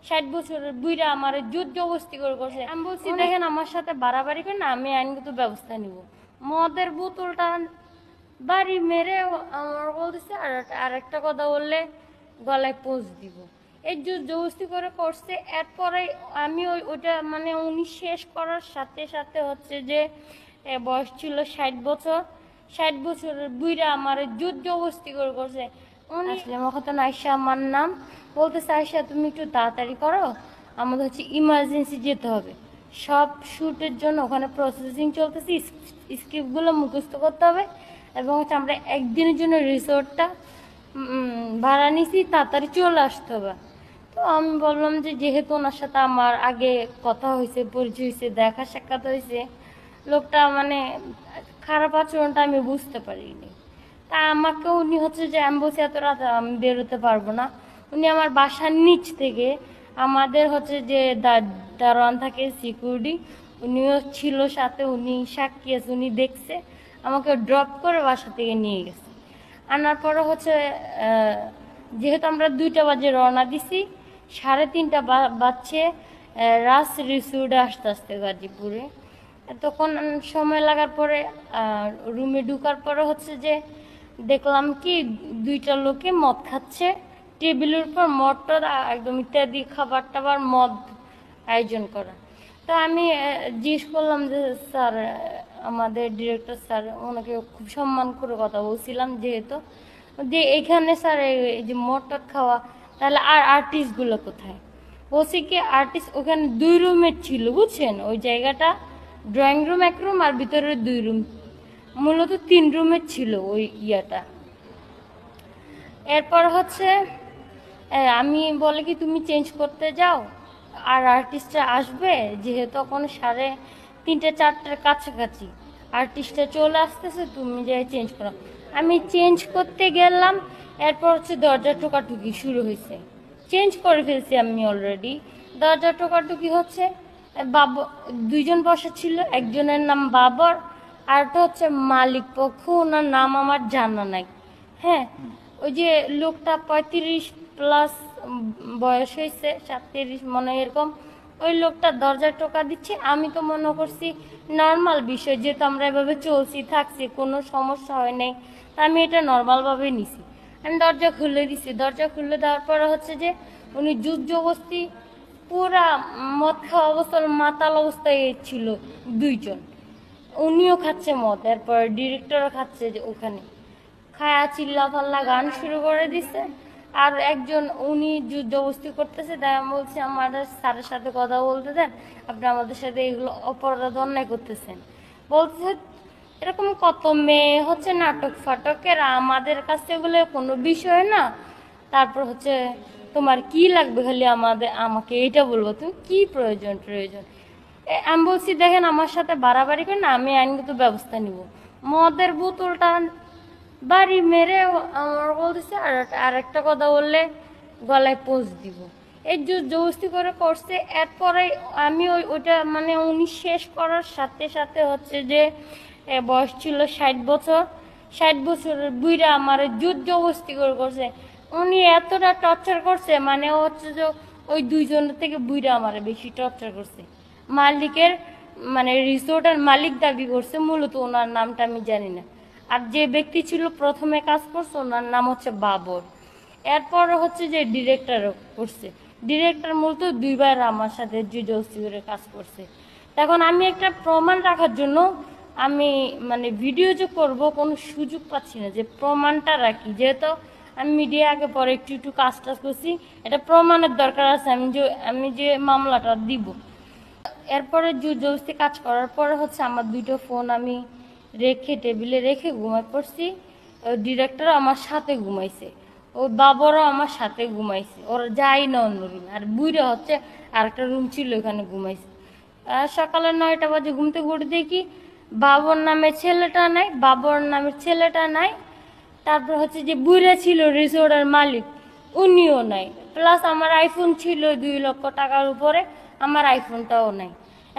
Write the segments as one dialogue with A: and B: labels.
A: 60 বছরের বুইরা আমার জোর জবরদস্তি করে করছে। আমি বলছি দেখেন আমার সাথে বাড়াবাড়ি করে না, আমি আইনগত ব্যবস্থা নিব। মদের বোতলটা বাড়ি মেরে আমার বলতেছে, আর একটা কথা বললে গলায় পোঁচ দিব। এই জোর জবরদস্তি করে করছে। এরপরে আমি ওইটা মানে উনি শেষ করার সাথে সাথে হচ্ছে যে বয়স ছিল 60 বছর। 60 বছরের বুইরা আমার জোর জবরদস্তি করে করছে। উনি আসলে মহতন আয়সা আমার নাম, বলতেছে আয়সা তুমি একটু তাড়াতাড়ি করো, আমাদের হচ্ছে ইমার্জেন্সি যেতে হবে। সব শ্যুটের জন্য ওখানে প্রসেসিং চলতেছে, স্ক্রিপ্টগুলো মুখস্থ করতে হবে এবং হচ্ছে আমরা একদিনের জন্য রিসোর্টটা ভাড়া নিছি, তাড়াতাড়ি চলে আসতে হবে। তো আমি বললাম যে যেহেতু ওনার সাথে আমার আগে কথা হয়েছে, পরিচয় হয়েছে, দেখা সাক্ষাৎ হয়েছে, লোকটা মানে খারাপ আচরণটা আমি বুঝতে পারিনি। তা আমাকে উনি হচ্ছে যে আমি বলছি এত রাত আমি বেরোতে পারবো না। উনি আমার বাসার নিচ থেকে আমাদের হচ্ছে যে দারোয়ান থাকে সিকিউরিটি, উনিও ছিল সাথে, উনি সাক্ষী আছে, উনি দেখছে, আমাকে ড্রপ করে বাসা থেকে নিয়ে গেছে। আনার পরে হচ্ছে যেহেতু আমরা 2টা বাজে রওনা দিছি, 3:30 বাজছে রাস রিসোর্টে আসতে আসতে গাজীপুরে। তখন সময় লাগার পরে রুমে ঢুকার পরে হচ্ছে যে দেখলাম কি 2টা লোকে মদ খাচ্ছে, টেবিলের উপর মদটা একদম ইত্যাদি খাবার টাবার মদ আয়োজন করা। তো আমি জিজ্ঞেস করলাম যে স্যার, আমাদের ডিরেক্টর স্যার, ওনাকে খুব সম্মান করে কথা বলছিলাম যেহেতু, যে এখানে স্যার এই যে মদটা খাওয়া, তাহলে আর আর্টিস্টগুলো কোথায়? বলছি কি আর্টিস্ট ওখানে 2 রুমের ছিল বুঝছেন, ওই জায়গাটা ড্রয়িং রুম 1 রুম আর ভিতরে 2 রুম, মূলত 3 রুমের ছিল ওই ইয়াটা। এরপর হচ্ছে আমি বলে কি তুমি চেঞ্জ করতে যাও, আর আর্টিস্টরা আসবে, যেহেতু তখন 3:30 4টার কাছাকাছি আর্টিস্টরা চলে আসতেছে, তুমি যাই চেঞ্জ করো। আমি চেঞ্জ করতে গেলাম, এরপর হচ্ছে দরজা টোকাটুকি শুরু হয়েছে। চেঞ্জ করে ফেলছি আমি অলরেডি, দরজা টোকাটুকি হচ্ছে। বাবা 2জন বসা ছিল, একজনের নাম বাবর, আরটা হচ্ছে মালিক পক্ষ, ওনার নাম আমার জানা নাই। হ্যাঁ, ওই যে লোকটা 35+ বয়স হয়েছে, 37 মনে হয় এরকম, ওই লোকটা দরজায় টোকা দিচ্ছে। আমি তো মনে করছি নর্মাল বিষয়, যেহেতু আমরা এভাবে চলছি থাকছি, কোনো সমস্যা হয় নাই, তা আমি এটা নর্মালভাবে নিছি। আমি দরজা খুলে দিছি, দরজা খুলে দেওয়ার পরে হচ্ছে যে উনি জোর জবরদস্তি পুরা মদ খাওয়া অবস্থায় মাতাল অবস্থায় ছিল 2জন, উনিও খাচ্ছে মদ, এরপর ডিরেক্টরও খাচ্ছে যে ওখানে খায়া চিল্লা ফাল্লা গান শুরু করে দিছে। আর একজন উনি জবরদস্তি করতেছে, তাই আমি বলছি আমার স্যারের সাথে কথা বলতে দেন, আপনি আমাদের সাথে এগুলো অপরাধ অন্যায় করতেছেন। বলতেছে এরকম কত মেয়ে হচ্ছে নাটক ফাটকের, আমাদের কাছে এগুলো কোনো বিষয় না। তারপর হচ্ছে তোমার কি লাগবে, খালি আমাকে এইটা বলবো, তুমি কি প্রয়োজন আমি বলছি দেখেন আমার সাথে বাড়াবাড়ি করে না, আমি আইনগত ব্যবস্থা নিব। মদের বোতলটা বাড়ি মেরে আমার বলতেছে, আর একটা কথা বললে গলায় পোঁচ দিব। এই জবরদস্তি করে করছে। এরপরে আমি ওইটা মানে উনি শেষ করার সাথে সাথে হচ্ছে যে বয়স ছিল 60 বছর। 60 বছরের বুইরা আমার জোর জবরদস্তি করে করছে। উনি এতটা টর্চার করছে, মানে হচ্ছে যে ওই 2জনের থেকে বুইরা আমার বেশি টর্চার করছে। মালিকের মানে রিসোর্টের মালিক দাবি করছে, মূলত ওনার নামটা আমি জানি না। আর যে ব্যক্তি ছিল প্রথমে কাজ করছে, ওনার নাম হচ্ছে বাবর। এরপর হচ্ছে যে ডিরেক্টর করছে, ডিরেক্টর মূলত 2বার আমার সাথে জুজস্তি করে কাজ করছে। তখন আমি একটা প্রমাণ রাখার জন্য আমি মানে ভিডিও যে করব কোনো সুযোগ পাচ্ছি না, যে প্রমাণটা রাখি, যেহেতু আমি মিডিয়া আগে পরে একটু একটু কাজ টাজ করছি, এটা প্রমাণের দরকার আছে, আমি যে মামলাটা দিব। এরপরে জবরদস্তি কাজ করার পরে হচ্ছে আমার 2টো ফোন আমি রেখে টেবিলে রেখে ঘুমাই পড়ছি। ওই ডিরেক্টর আমার সাথে ঘুমাইছে, ওই বাবারও আমার সাথে ঘুমাইছে, ওরা যাই না অন্য রুমে। আর বুড়ে হচ্ছে আরেকটা রুম ছিল, ওখানে ঘুমাইছে। সকালে 9টা বাজে ঘুম থেকে উঠে দেখি বাবর নামের ছেলেটা নাই। তারপর হচ্ছে যে বুড়া ছিল রিসোর্টের মালিক, উনিও নাই। প্লাস আমার আইফোন ছিল 2 লক্ষ টাকার উপরে, আমার আইফোনটাও নাই।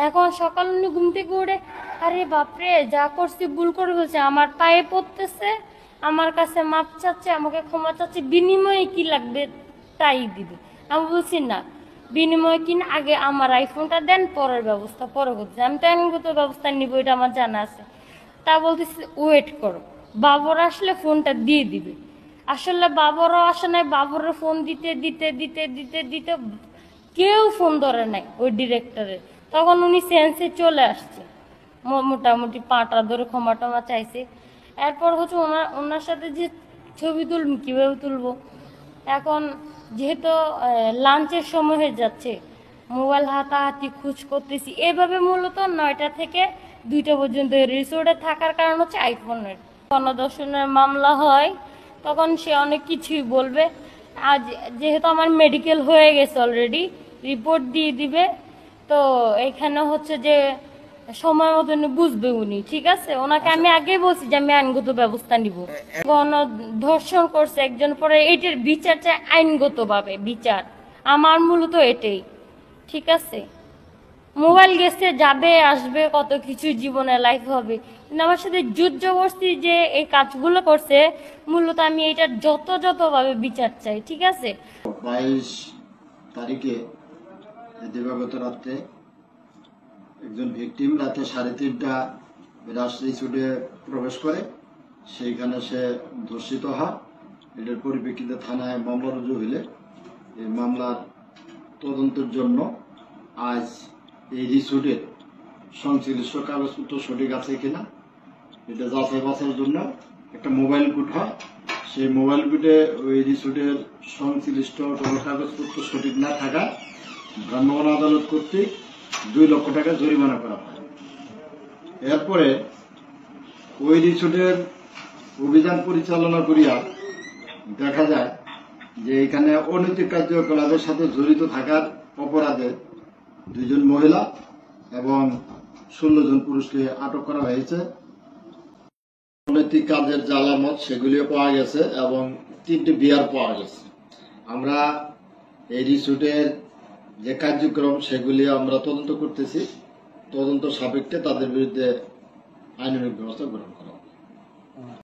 A: এখন সকাল উনি ঘুম থেকে উঠে, আরে বাপরে যা করছি ভুল করে ফেলছে, আমার পায়ে পড়তেছে, আমার কাছে মাপ চাচ্ছে, আমাকে ক্ষমা চাচ্ছে, বিনিময়ে কি লাগবে তাই দিবে। আমি বলছি না, বিনিময়ে কিনা আগে আমার আইফোনটা দেন, পরের ব্যবস্থা পরে করতেছি। আমি তো আইনগত ব্যবস্থা নিব, এটা আমার জানা আছে। তা বলতেছি ওয়েট করো, বাবর আসলে ফোনটা দিয়ে দিবে। আসলে বাবরও আসে নাই, বাবরের ফোন দিতে দিতে দিতে দিতে দিতে কেউ ফোন ধরে নাই ওই ডিরেক্টরের। তখন উনি সেন্সে চলে আসছে, মোটামুটি পাটা ধরে ক্ষমা টমা চাইছে। এরপর হচ্ছে ওনার সাথে যে ছবি তুলব, কীভাবে তুলবো এখন, যেহেতু লাঞ্চের সময় হয়ে যাচ্ছে, মোবাইল হাতাহাতি খুঁজ করতেছি এভাবে। মূলত 9টা থেকে 2টা পর্যন্ত রিসোর্টে থাকার কারণ হচ্ছে আইফোনের গণধর্ষণের মামলা হয়, তখন সে অনেক কিছুই বলবে। আজ যেহেতু আমার মেডিকেল হয়ে গেছে অলরেডি, রিপোর্ট দিয়ে দিবে, তো এখানে হচ্ছে যে সময় মতো বুঝবে উনি, ঠিক আছে। ওনাকে আমি আগেই বলছি যে আমি আইনগত ব্যবস্থা নিব। ধর্ষণ করছে একজন, পরে এটার বিচার চাই আইনগত ভাবে বিচার। আমার মূলত এটাই, ঠিক আছে। মোবাইল গেছে, যাবে আসবে, কত কিছু জীবনে লাইফ হবে, কিন্তু আমার সাথে জবরদস্তি যে এই কাজগুলো করছে, মূলত আমি এটার যথাযথভাবে বিচার চাই, ঠিক আছে।
B: 22 তারিখে দিবাগত রাত্রে একজন ভিকটিম রাতে 3:30টা রাজশাহী রিসোর্টে প্রবেশ করে, সেইখানে সে ধর্ষিত হয়। এটার পরিপ্রেক্ষিতে থানায় মামলা রুজু হইলে এই মামলার তদন্তের জন্য আজ এই রিসোর্টের সংশ্লিষ্ট কাগজপত্র সঠিক আছে কিনা এটা যাচাই বাছাইয়ের জন্য একটা মোবাইল কোর্ট হয়। সেই মোবাইল কোর্টে ওই রিসোর্টের সংশ্লিষ্ট কোনো কাগজপত্র সঠিক না থাকায় ভ্রাম্যমাণ আদালত কর্তৃক 2 লক্ষ টাকা জরিমানা করা হয়। এরপরে ওই রিসোর্টের অভিযান পরিচালনা করিয়া দেখা যায় যে এখানে অনৈতিক কার্যকলাপের সাথে জড়িত থাকার অপরাধে 2 জন মহিলা এবং 16 জন পুরুষকে আটক করা হয়েছে। অনৈতিক কাজের যে আলামত সেগুলিও পাওয়া গেছে এবং 3টি বিয়ার পাওয়া গেছে। আমরা এই রিসোর্টের যে কার্যক্রম সেগুলি আমরা তদন্ত করতেছি, তদন্ত সাপেক্ষে তাদের বিরুদ্ধে আইনানুগ ব্যবস্থা গ্রহণ করা হবে।